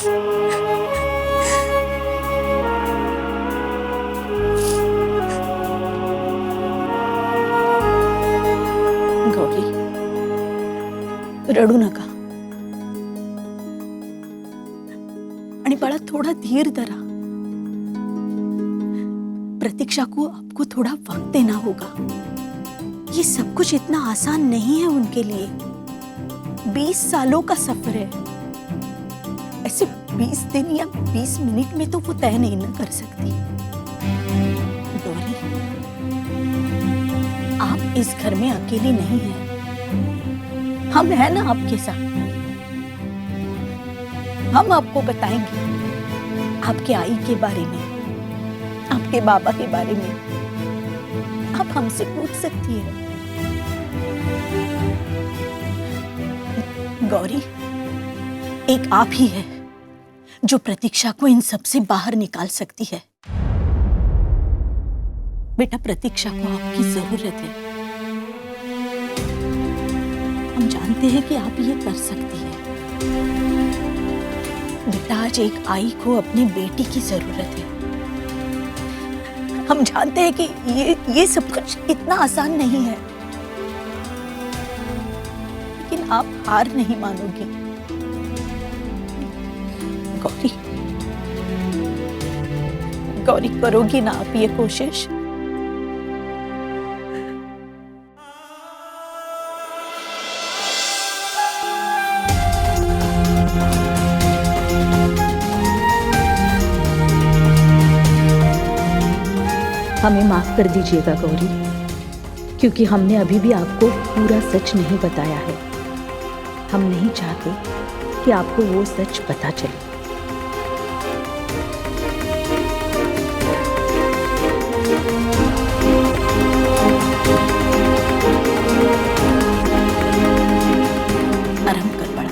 गौरी, रडू नका आणि बाळा थोड़ा धीर धरा। प्रतीक्षा को आपको थोड़ा वक्त देना होगा। ये सब कुछ इतना आसान नहीं है उनके लिए। 20 सालों का सफर है। ऐसे 20 दिन या 20 मिनट में तो वो तय नहीं ना कर सकती। गौरी, आप इस घर में अकेली नहीं हैं। हम हैं ना आपके साथ। हम आपको बताएंगे आपके आई के बारे में, आपके बाबा के बारे में। आप हमसे पूछ सकती है। गौरी, एक आप ही है जो प्रतीक्षा को इन सब से बाहर निकाल सकती है। बेटा, प्रतीक्षा को आपकी जरूरत है। हम जानते हैं कि आप ये कर सकती है। बेटा, आज एक आई को अपनी बेटी की जरूरत है। हम जानते हैं कि ये सब कुछ इतना आसान नहीं है, लेकिन आप हार नहीं मानोगी। गौरी, गौरी, करोगी ना आप ये कोशिश? हमें माफ कर दीजिएगा गौरी, क्योंकि हमने अभी भी आपको पूरा सच नहीं बताया है। हम नहीं चाहते कि आपको वो सच पता चले। आराम कर बड़ा।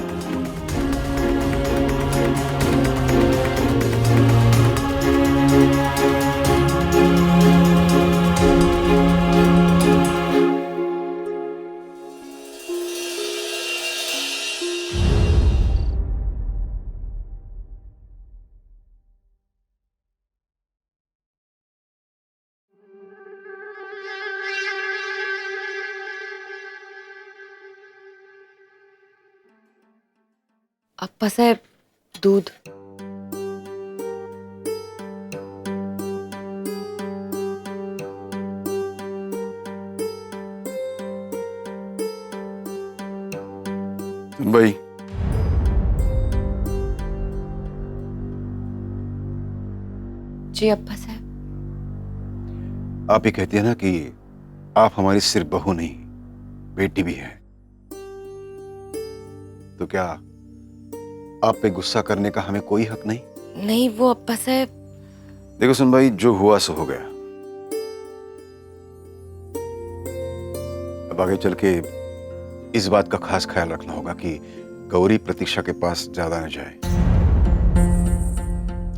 अप्पासाहेब, दूध। भाई, जी अप्पासाहेब। आप ये कहती है ना कि आप हमारी सिर्फ बहू नहीं, बेटी भी है। तो क्या आप पे गुस्सा करने का हमें कोई हक नहीं? नहीं, वो अप्पासाहेब। देखो सुन भाई, जो हुआ सो हो गया। अब आगे चल के इस बात का खास ख्याल रखना होगा कि गौरी प्रतीक्षा के पास ज्यादा न जाए।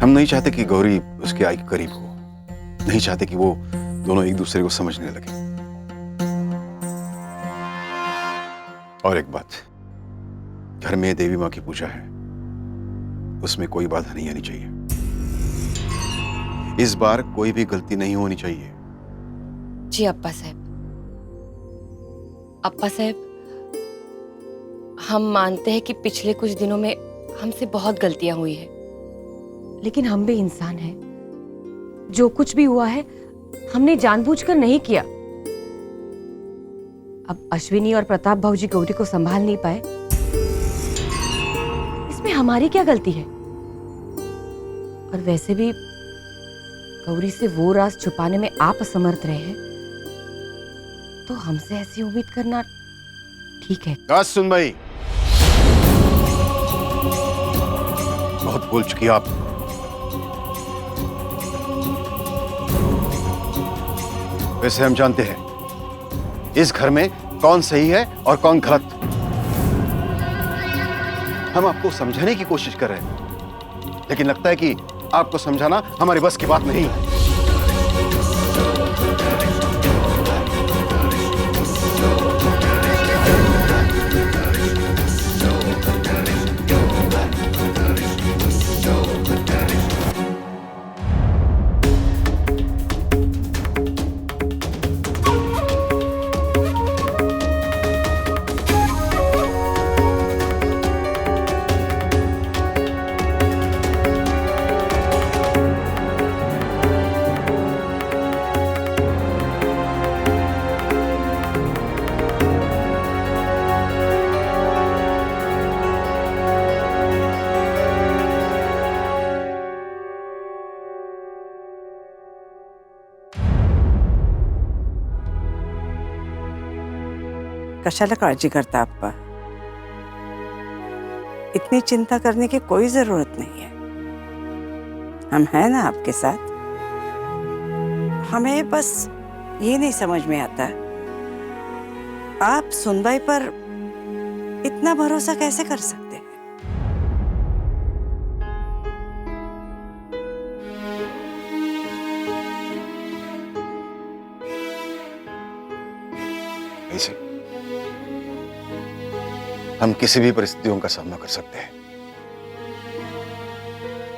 हम नहीं चाहते कि गौरी उसके आई के करीब हो। नहीं चाहते कि वो दोनों एक दूसरे को समझने लगे। और एक बात, घर में देवी माँ की पूजा है, उसमें कोई बाधा नहीं आनी चाहिए। इस बार कोई भी गलती नहीं होनी चाहिए। जी अप्पासाहेब। अप्पासाहेब, हम मानते हैं कि पिछले कुछ दिनों में हमसे बहुत गलतियां हुई है, लेकिन हम भी इंसान हैं। जो कुछ भी हुआ है हमने जानबूझकर नहीं किया। अब अश्विनी और प्रताप भाऊजी गौरी को संभाल नहीं पाए, इसमें हमारी क्या गलती है? और वैसे भी गौरी से वो राज छुपाने में आप असमर्थ रहे हैं, तो हमसे ऐसी उम्मीद करना ठीक है। बस सुन भाई, बहुत बोल चुकी आप। वैसे हम जानते हैं इस घर में कौन सही है और कौन गलत। हम आपको समझाने की कोशिश कर रहे हैं, लेकिन लगता है कि आपको समझाना हमारे बस की बात नहीं है। कशाला काळजी करता अप्पा? इतनी चिंता करने की कोई जरूरत नहीं है। हम हैं ना आपके साथ। हमें बस ये नहीं समझ में आता, आप सुनबाई पर इतना भरोसा कैसे कर सकते हैं? ऐसे हम किसी भी परिस्थितियों का सामना कर सकते हैं,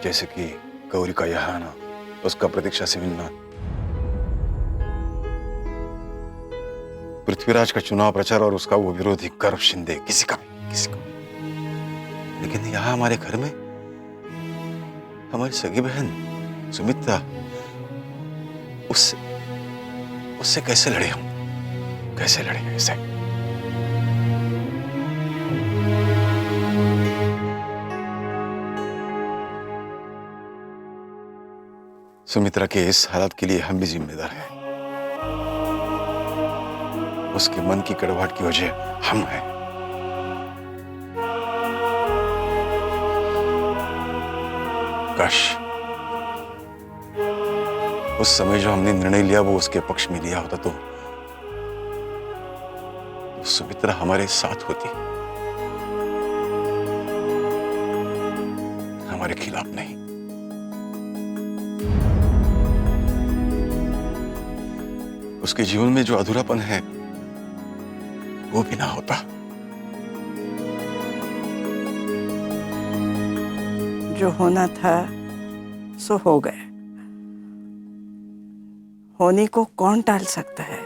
जैसे कि गौरी का यहाँ आना, उसका प्रतीक्षा से मिलना, पृथ्वीराज का चुनाव प्रचार और उसका वो विरोधी गर्व शिंदे, किसी का भी। लेकिन यहाँ हमारे घर में हमारी सगी बहन सुमित्रा, उससे कैसे लड़े हम? कैसे लड़े ऐसे? सुमित्रा के इस हालत के लिए हम भी जिम्मेदार हैं। उसके मन की कड़वाहट की वजह हम हैं। काश उस समय जो हमने निर्णय लिया वो उसके पक्ष में लिया होता तो सुमित्रा हमारे साथ होती, हमारे खिलाफ नहीं। उसके जीवन में जो अधूरापन है वो भी ना होता। जो होना था सो हो गया। होने को कौन टाल सकता है?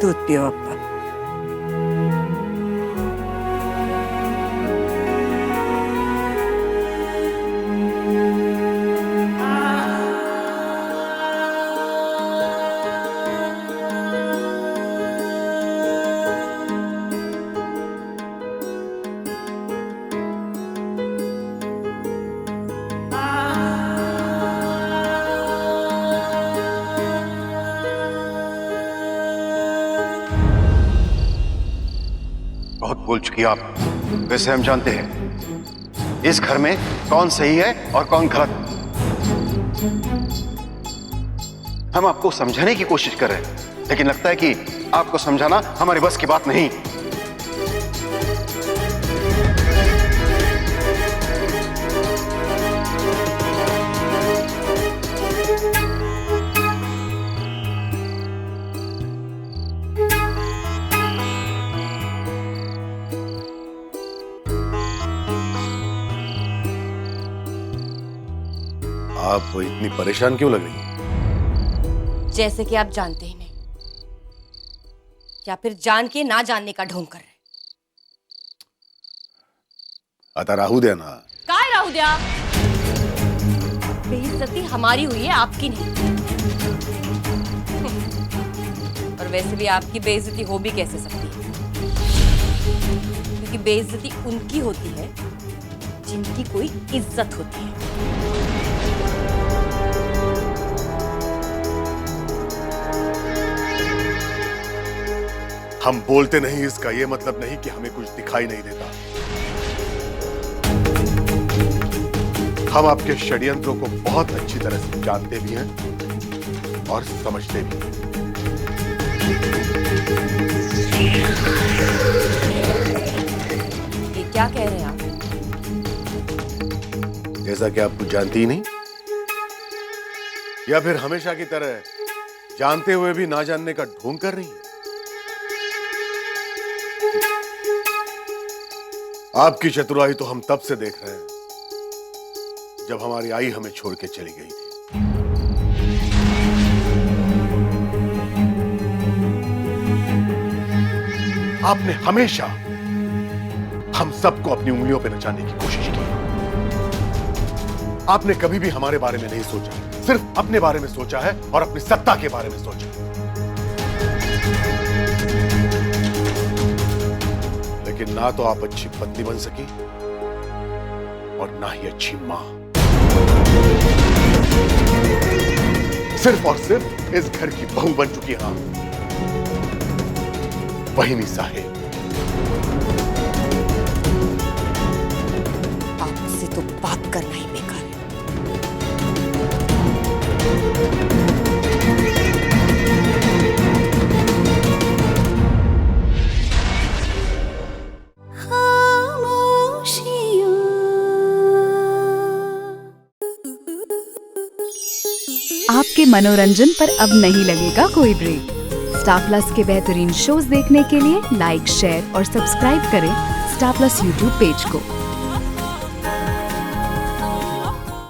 दूध पियो अप्पा। बहुत बोल चुकी आप। वैसे हम जानते हैं इस घर में कौन सही है और कौन गलत। हम आपको समझाने की कोशिश कर रहे हैं, लेकिन लगता है कि आपको समझाना हमारे बस की बात नहीं। आप इतनी परेशान क्यों लग रही हैं? जैसे कि आप जानते ही नहीं, या फिर जान के ना जानने का ढोंग कर रहे। आता राहू द्या ना। काय राहू द्या? बेइज्जती हमारी हुई है, आपकी नहीं। और वैसे भी आपकी बेइज्जती हो भी कैसे सकती है? क्योंकि बेइज्जती उनकी होती है जिनकी कोई इज्जत होती है। हम बोलते नहीं इसका ये मतलब नहीं कि हमें कुछ दिखाई नहीं देता। हम आपके षड्यंत्रों को बहुत अच्छी तरह से जानते भी हैं और समझते भी हैं। ये क्या कह रहे हैं आप? जैसा कि आप कुछ जानती ही नहीं, या फिर हमेशा की तरह जानते हुए भी ना जानने का ढोंग कर रही है। आपकी चतुराई तो हम तब से देख रहे हैं जब हमारी आई हमें छोड़ के चली गई थी। आपने हमेशा हम सबको अपनी उंगलियों पे नचाने की कोशिश की। आपने कभी भी हमारे बारे में नहीं सोचा, सिर्फ अपने बारे में सोचा है और अपनी सत्ता के बारे में सोचा। लेकिन ना तो आप अच्छी पत्नी बन सकी और ना ही अच्छी मां। सिर्फ और सिर्फ इस घर की बहू बन चुकी हां वहीनी साहेब। आपसे तो बात करना ही बेकार है। आपके मनोरंजन पर अब नहीं लगेगा कोई ब्रेक। स्टार प्लस के बेहतरीन शोज देखने के लिए लाइक, शेयर और सब्सक्राइब करें स्टार प्लस यूट्यूब पेज को।